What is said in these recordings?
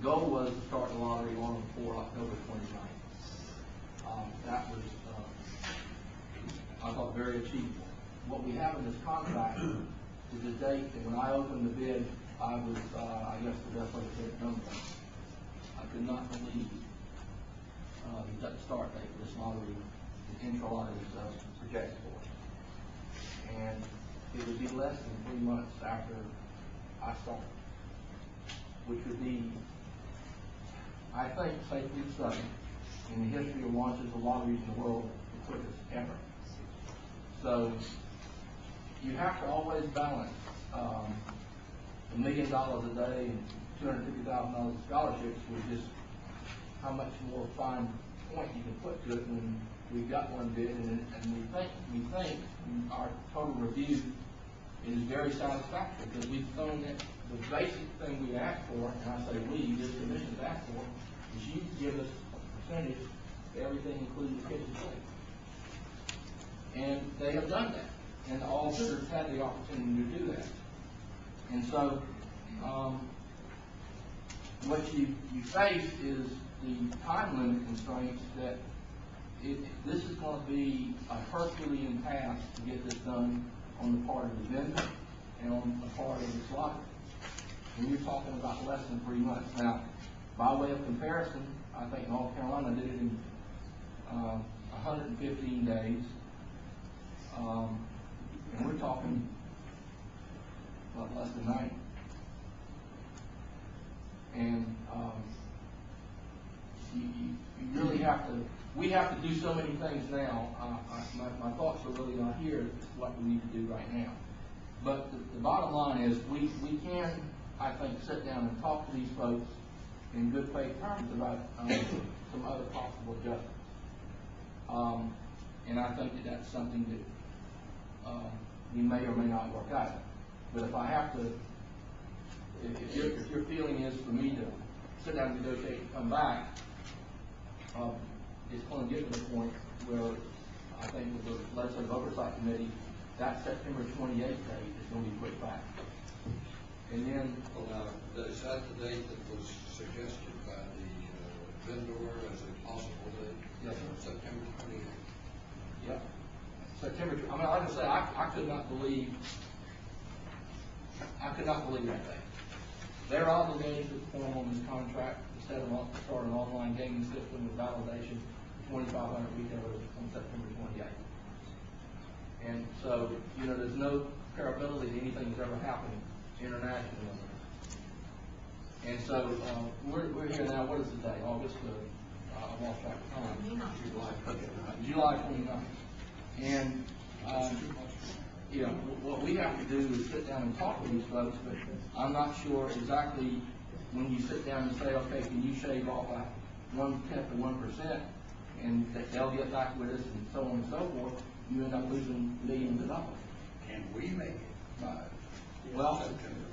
goal was to start the lottery on before October 29th. That was, I thought, very achievable. What we have in this contract is a date that when I opened the bid, I was, I guess the best way to say it, dumbfounded. I could not believe the start date for this lottery, the intro lottery was projected for. And it would be less than 3 months after I started, which would be, I think, safely say, in the history of launches of lotteries in the world, the quickest ever. So you have to always balance $1 million a day and $250,000 of scholarships with just how much more fine point you can put to it when we've got one bid, and we think our total review is very satisfactory because we've thrown it. The basic thing we asked for, and I say we, this commission's asked for, is you give us a percentage of everything, including the kitchen sink. And they have done that, and all bidders had the opportunity to do that. And so, what you face is the time limit constraints that this is going to be a Herculean task to get this done on the part of the vendor and on the part of the lottery. And you're talking about less than 3 months. Now, by way of comparison, I think North Carolina did it in 115 days. And we're talking about less than 90. And you really have to, we have to do so many things now. My thoughts are really not here. It's what we need to do right now. But the bottom line is we can, I think, sit down and talk to these folks in good faith terms about some other possible adjustments. And I think that that's something that we may or may not work out. But if I have to, if your feeling is for me to sit down and negotiate and come back, it's going to get to the point where I think with the Legislative Oversight Committee, that September 28th date is going to be put back. And then, well, now, is that the date that was suggested by the vendor as a possible date? Yes, sir. September 28th. Yep. September. I mean, like I say, I could not believe that day. They're obligated to perform on this contract to start an online gaming system with validation for 2,500 retailers on September 28th. And so, you know, there's no comparability to anything that's ever happened internationally. And so we're here now. What is the day? August. I lost track of time. July. Okay. July 29th. And you know, what we have to do is sit down and talk with these folks, but I'm not sure exactly when you sit down and say, okay, can you shave off 1/10 of 1%, and they'll get back with us, and so on and so forth, you end up losing millions of dollars. Can we make it by September?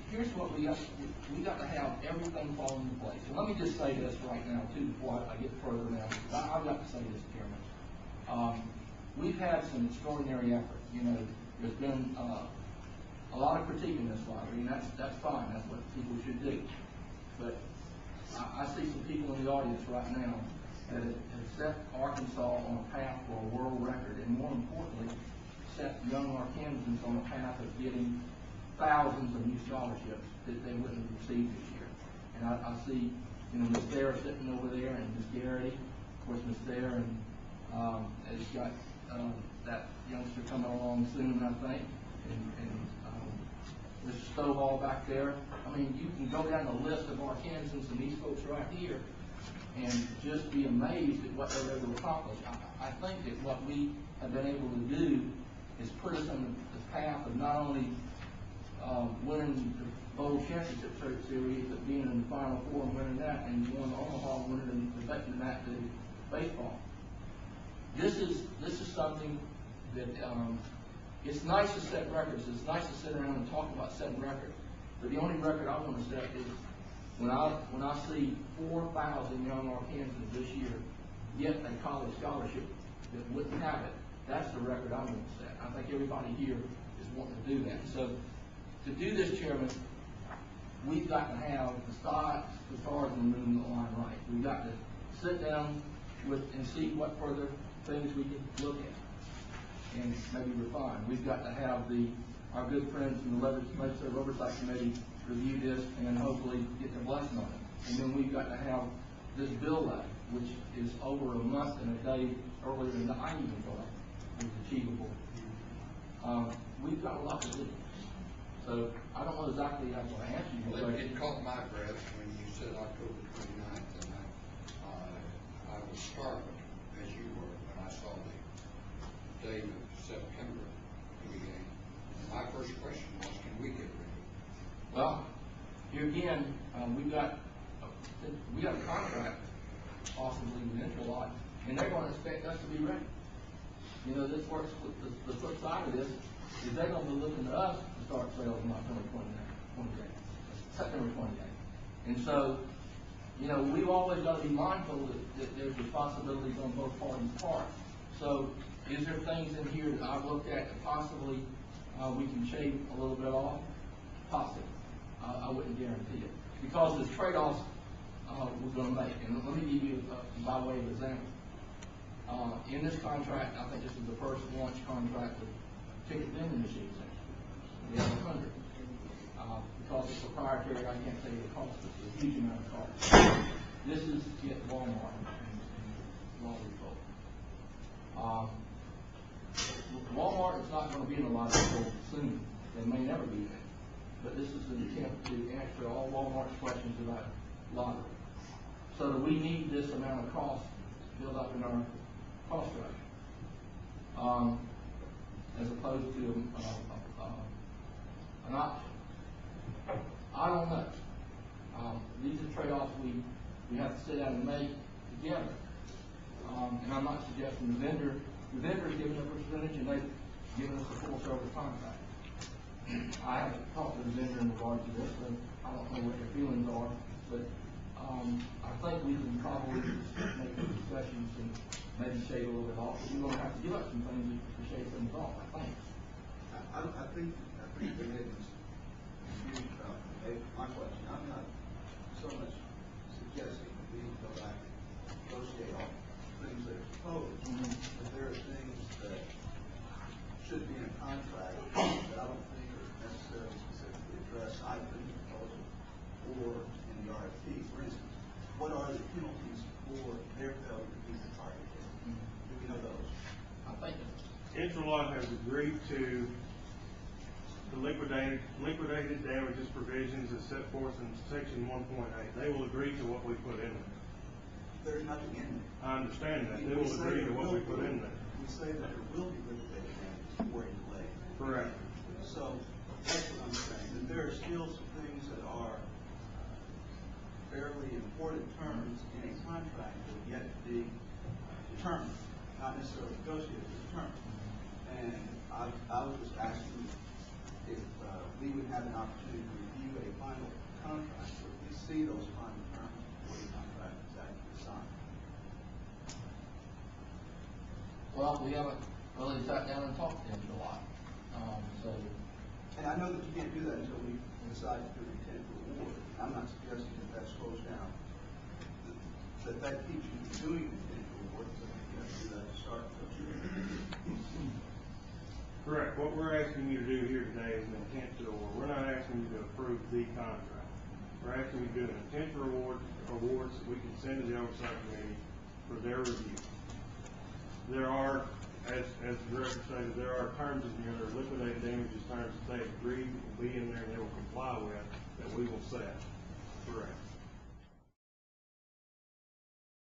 Here's what we got. We got to have everything fall into place. And let me just say this right now, too, before I get further now. I've got to say this, Chairman. We've had some extraordinary effort. You know, there's been a lot of critique in this lottery, and that's fine. That's what people should do. But I see some people in the audience right now that have set Arkansas on a path for a world record, and more importantly, set young Arkansans on a path of getting thousands of new scholarships that they wouldn't have received this year. And I see, you know, Miss Thayer sitting over there, and Miss Garrity, of course, Miss Thayer, and has got that youngster coming along soon, I think, and Mr. Stovall back there. I mean, you can go down the list of Arkansans and these folks right here and just be amazed at what they're able to accomplish. I think that what we have been able to do is put us on the path of not only winning the Bowl Championship Series, but being in the Final Four and winning that, and going to Omaha and winning the that to baseball. This is something that it's nice to set records. It's nice to sit around and talk about setting records. But the only record I want to set is when I see 4,000 young Arkansans this year get a college scholarship that wouldn't have it. That's the record I want to set. I think everybody here is wanting to do that. So to do this, Chairman, we've got to have the stars and the moon align right. We've got to sit down and see what further things we can look at and maybe refine. We've got to have our good friends from the Legislative Oversight Committee review this and hopefully get their blessing on it. And then we've got to have this bill lay, which is over a month and a day earlier than I even thought was achievable. We've got a lot to do. So I don't know exactly how to answer you. Well, it caught my breath when you said October 29th, and I was startled, as you were, when I saw the date of September beginning. My first question was, can we get rid of it? Well, here again, we got a contract possibly with Interlot, and they're going to expect us to be ready. You know, this works with the flip side of this is they're going to be looking to us to start sales on October 28th, September 28th. And so, you know, we've always got to be mindful that there's responsibilities on both parties' part. So, is there things in here that I've looked at that possibly we can shave a little bit off? Possibly. I wouldn't guarantee it. Because the trade-offs we're going to make, and let me give you by way of example. In this contract, I think this is the first launch contract with ticket vending machines. We have 100. Because it's proprietary, I can't tell you the cost, but it's a huge amount of cost. This is at Walmart and Lottery Director. Walmart is not going to be in a lot of stores soon. They may never be there. But this is an attempt to answer all Walmart's questions about lottery. So that we need this amount of cost built up in our cost structure, as opposed to an option. I don't know. These are trade-offs we have to sit down and make together. And I'm not suggesting the vendor is giving up a percentage and they've given us a full service contract. I haven't talked to the vendor in regard to this, so I don't know what their feelings are, but I think we can probably make the discussions and maybe shave a little bit off, but we're going to have to give up some things to shave things off, I think. I think the headings confused about my question. I'm not so much suggesting that we go back and negotiate all things that are proposed, but there are things that should be in a contract that I don't think are necessarily specifically addressed either in the proposal or in the RFP. For instance, what are the penalties for their failure to meet the target date? Do we know those? I think Interlot has agreed to the liquidated damages provisions as set forth in section 1.8. They will agree to what we put in there. There's nothing in there. I understand that. They will agree to what we put in there. We say that there will be liquidated damages for a delay. Correct. So that's what I'm saying. That there are still some things that are fairly important terms in a contract that have yet to be determined, not necessarily negotiated, but determined. And I was just asking if we would have an opportunity to review a final contract, so we see those final terms before the contract is actually signed. Well, we haven't really sat down and talked to him a lot. And I know that you can't do that until we decide to do an intent to award. I'm not suggesting that slows down. That keeps you from doing an intent to award, so you have to do that to start. Correct. What we're asking you to do here today is an intent to award. We're not asking you to approve the contract. We're asking you to do an intent to award awards that we can send to the Oversight Committee for their review. There are, as the director stated, there are terms in here, there are liquidated damages terms that they agree will be in there and they will comply with, that we will set. Correct.